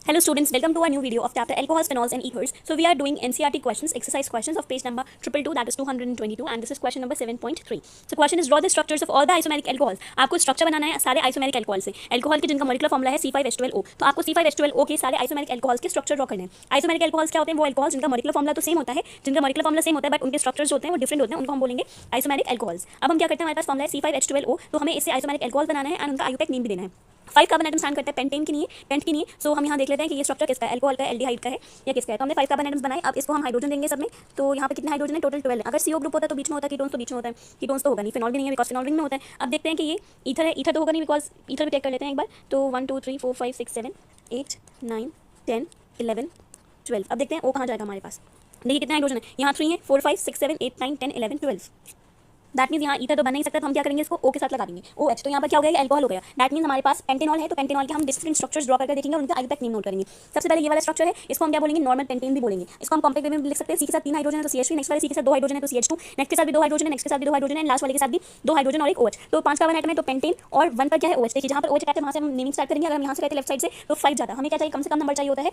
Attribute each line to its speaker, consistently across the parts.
Speaker 1: Hello students, welcome to our new video of chapter alcohols, phenols and ethers. So we are doing NCERT questions, exercise questions of page number 222, that is 222, and this is question number 7.3. So question is draw the structures of all the isomeric alcohols. आपको structure बनाना है सारे isomeric alcohol से, alcohol के जिनका molecular formula है C5H12O. तो आपको C5H12O के सारे आइसोमेरिक अल्कोहल्स के स्ट्रक्चर ड्रॉ करने हैं. आइसोमेरिक अल्कोहल्स क्या होते हैं? वो अल्कोहल जिनका मॉलिक्यूलर फॉर्मूला तो सेम होता है, जिनका मॉलिक्यूलर फॉर्मूला सेम होता है बट उनके स्ट्रक्चर्स होते हैं वो डिफरेंट होते हैं, उनको हम बोलेंगे आइसोमेरिक अल्कोहल्स. अब हम क्या करते हैं, हमारे पास फॉर्मूला है C5H12O, तो हमें इससे आइसोमेरिक अल्कोहल बनाना है एंड उनका आयुपेक नेम भी देना है. 5 कार्बन एटम स्टैंड करते हैं पेंटेन के लिए, पेंट के लिए. सो हम यहाँ देख लेते हैं कि ये स्ट्रक्चर किसका है, अल्कोहल का है, एल्डिहाइड का है या किसका है. तो हमने 5 कार्बन एटम्स बनाए. अब इसको हम हाइड्रोजन देंगे सब में. तो यहाँ पे कितने हाइड्रोजन है? टोटल 12 है. अगर CO ग्रुप होता है तो बीच में होता है, कीटोन्स तो बीच में होता है, कीटोन्स तो होगा नहीं, फिनॉल भी नहीं है बिकॉज फिनॉल रिंग में होता है. अब देखते हैं कि ये ईथर है, ईथर तो होगा नहीं बिकॉज ईथर भी चेक कर लेते हैं एक बार. तो 1 2 3 4 5 6 7 8 9 10 11 12. अब देखते हैं O कहाँ जाएगा हमारे पास. देखिए कितने हाइड्रोजन है, यहाँ 3 है, 4 5 6 7 8 9 10 11 12. दैट मीन्स यहाँ ईथर तो बन नहीं सकता, तो हम क्या करेंगे, इसको O के साथ लगा देंगे. OH तो यहाँ पर क्या हो गया, अल्कोहल हो गया. दैट मीन्स हमारे पास पेंटेनॉल है, तो पेंटेनॉल के हम डिफरेंट स्ट्रक्चर्स ड्रॉ करके देखेंगे और उनका आयुपेक नेम नोट करेंगे. सबसे पहले ये वाला स्ट्रक्चर है, इसको हम क्या बोलेंगे, नॉर्मल पेंटेन भी बोलेंगे. इसको हम कॉम्प्लेक्स वे में लिख सकते हैं. C के साथ 3 हाइड्रोजन है तो CH3, नेक्स्ट वाले C के साथ 2 हाइड्रोजन है तो CH2, नेक्स्ट के साथ भी 2 हाइड्रोजन है, नेक्स्ट के साथ भी 2 हाइड्रोजन है, लास्ट वाले के साथ भी 2 हाइड्रोजन और एक OH. तो 5 कार्बन एटम है तो पेंटेन और 1 पर क्या है, OH. देखिए जहाँ पर OH कहते हैं वहाँ से हम नेमिंग स्टार्ट करेंगे. अगर हम यहाँ से कहते हैं लेफ्ट साइड से तो 5 जाता है. हमें क्या चाहिए, कम से कम नंबर चाहिए होता है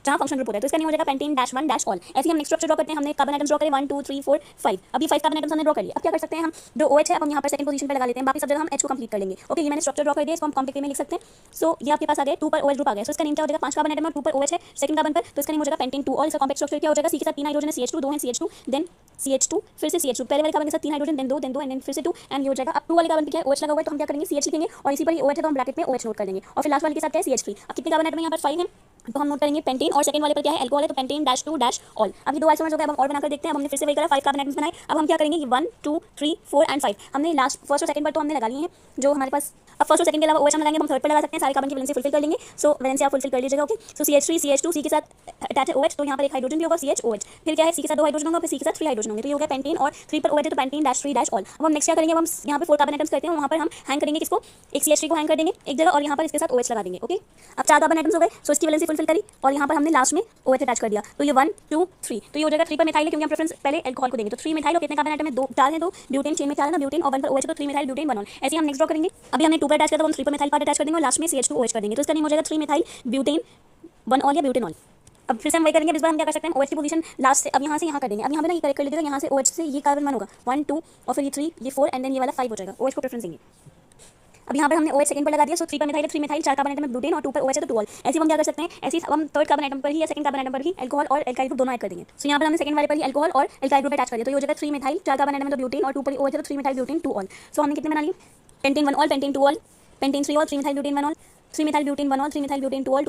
Speaker 1: जहाँ फंक्शन ग्रुप होता है. तो इसका नेम हो जाएगा पेंटेन -1 -ऑल. ऐसे हम नेक्स्ट स्ट्रक्चर ड्रॉ करते हैं. हमने कार्बन एटम्स ड्रॉ करे 1 2 3 4 5. अभी 5 कार्बन एटम्स हमने ड्रॉ कर लिया. अब क्या कर सकते हैं हम, जो OH है अब हम यहाँ पर सेकंड पोजीशन पे लगा लेते हैं. बाकी सब जगह हम H को कंप्लीट कर लेंगे. ओके, ये मैंने स्ट्रक्चर ड्रॉ कर दिया, इसको हम कॉम्प्लेक्स में लिख सकते हैं. सो ये आपके पास आ गया 2 पर OH ग्रुप आ गया. सो इसका नेम क्या हो जाएगा, 5 कार्बन एटम और 2 पर OH है सेकंड कार्बन पर, तो इसका नेम हो जाएगा पेंटेन 2 ऑल. इसका कॉम्प्लेक्स स्ट्रक्चर क्या हो जाएगा, C के साथ 3 हाइड्रोजन है CH2, 2 है CH2, देन CH2, फिर से CH2, पहले वाले कार्बन के साथ 3 हाइड्रोजन, देन 2 एंड देन फिर से 2 एंड ये हो जाएगा. अब 2 वाले कार्बन पे क्या है, OH लगा हुआ है तो हम क्या करेंगे, CH लिखेंगे और इसी पर ही OH है तो हम ब्रैकेट में OH नोट कर देंगे. और फिर लास्ट वाले के साथ क्या है, CH3. अब कितने कार्बन एटम है यहाँ पर, 5 है, तो हम नोट करेंगे पेंटेन और सेकंड वाले पर क्या है, अल्कोहल है तो पेंटेन -2 -ऑल. अब ये 2 आइसोमर्स हो गए. अब हम और बनाकर देखते हैं. अब हमने फिर से वही करा, 5 कार्बन एटम्स बनाए. अब हम क्या करेंगे, 1 2 3 4 एंड 5 हमने लास्ट फर्स्ट और सेकंड पर तो हमने लगा लिए हैं जो हमारे पास. अब फर्स्ट और सेकंड के अलावा OH हम लगाएंगे, हम थर्ड पर लगा सकते हैं. सारे कार्बन की वैलेंसी फुलफिल कर लेंगे. सो वैलेंसी आप फुलफिल कर लीजिएगा. ओके, सो CH3 CH2 C के साथ अटैच है OH, तो यहाँ पर एक हाइड्रोजन भी होगा CHOH. फिर क्या है, C के साथ 2 हाइड्रोजन होगा, फिर C के साथ 3 हाइड्रोजन होंगे. तो ये हो गया पेंटेन और 3 पर OH है तो पेंटेन -3 -ऑल. अब हम नेक्स्ट क्या करेंगे, अब हम यहाँ पे 4 कार्बन एटम्स करते हैं. वहाँ पर हम हैंग करेंगे किसको, एक CH3 को हैंग कर देंगे एक जगह और यहाँ पर इसके साथ OH लगा देंगे. ओके, अब 4 कार्बन एटम्स हो गए. सो इसकी वैलेंसी फुलफिल करी और यहाँ पर हमने लास्ट में OH अटैच कर दिया. तो ये 1 2 3, तो ये हो जाएगा 3 पर मिथाइल है क्योंकि हम प्रेफरेंस पहले अल्कोहल को देंगे. तो 3 मिथाइल और कितने कार्बन एटम है, 2 4 है, तो ब्यूटेन चेन में क्या है ना, ब्यूटेन और 1 पर OH है तो 3 मिथाइल ब्यूटेन 1 ऑल. ऐसे हम नेक्स्ट ड्रॉ करेंगे. अभी हमने 2 पर अटैच किया तो हम 3 पर मिथाइल पार्ट अटैच कर देंगे और लास्ट में CH2OH कर देंगे. तो इसका नेम हो जाएगा 3 मिथाइल ब्यूटेन 1 ऑल या ब्यूटेन ऑल. अब फिर से हम वही करेंगे. इस बार हम क्या कर सकते हैं, OH की पोजीशन लास्ट से अब यहाँ से यहाँ कर देंगे. अब यहाँ पे ना ये करेक्ट कर लीजिएगा, यहाँ से OH से ये कार्बन 1 होगा, 1 2 और फिर ये 3 ये 4 एंड देन ये वाला 5 हो जाएगा. OH को प्रेफरेंस देंगे. अब यहाँ पर हमने OH सेकंड पर लगा दिया. सो 3 पर मिथाइल है 3 मिथाइल, 4 कार्बन एटम में ब्यूटेन और 2 पर OH है तो 2 ऑल. ऐसे हम क्या कर सकते हैं, ऐसे हम थर्ड कार्बन एटम पर ही या सेकंड कार्बन एटम पर ही अल्कोहल और एल्काइल ग्रुप दोनों ऐड कर देंगे. सो यहाँ पर हमने सेकंड वाले पर ही अल्कोहल और एल्काइल ग्रुप अटैच कर दिया. तो ये हो जाएगा 3 मिथाइल, 4 कार्बन एटम में तो ब्यूटेन और 2 पर OH है तो 3 मिथाइल ब्यूटेन 2 ऑल. सो हमने कितने बना लिए, pentane 1 all, pentane 2 all, pentane 3 all, 3 methyl butane 1 all, 3 methyl butane 1 all, 3 methyl butane 2 all.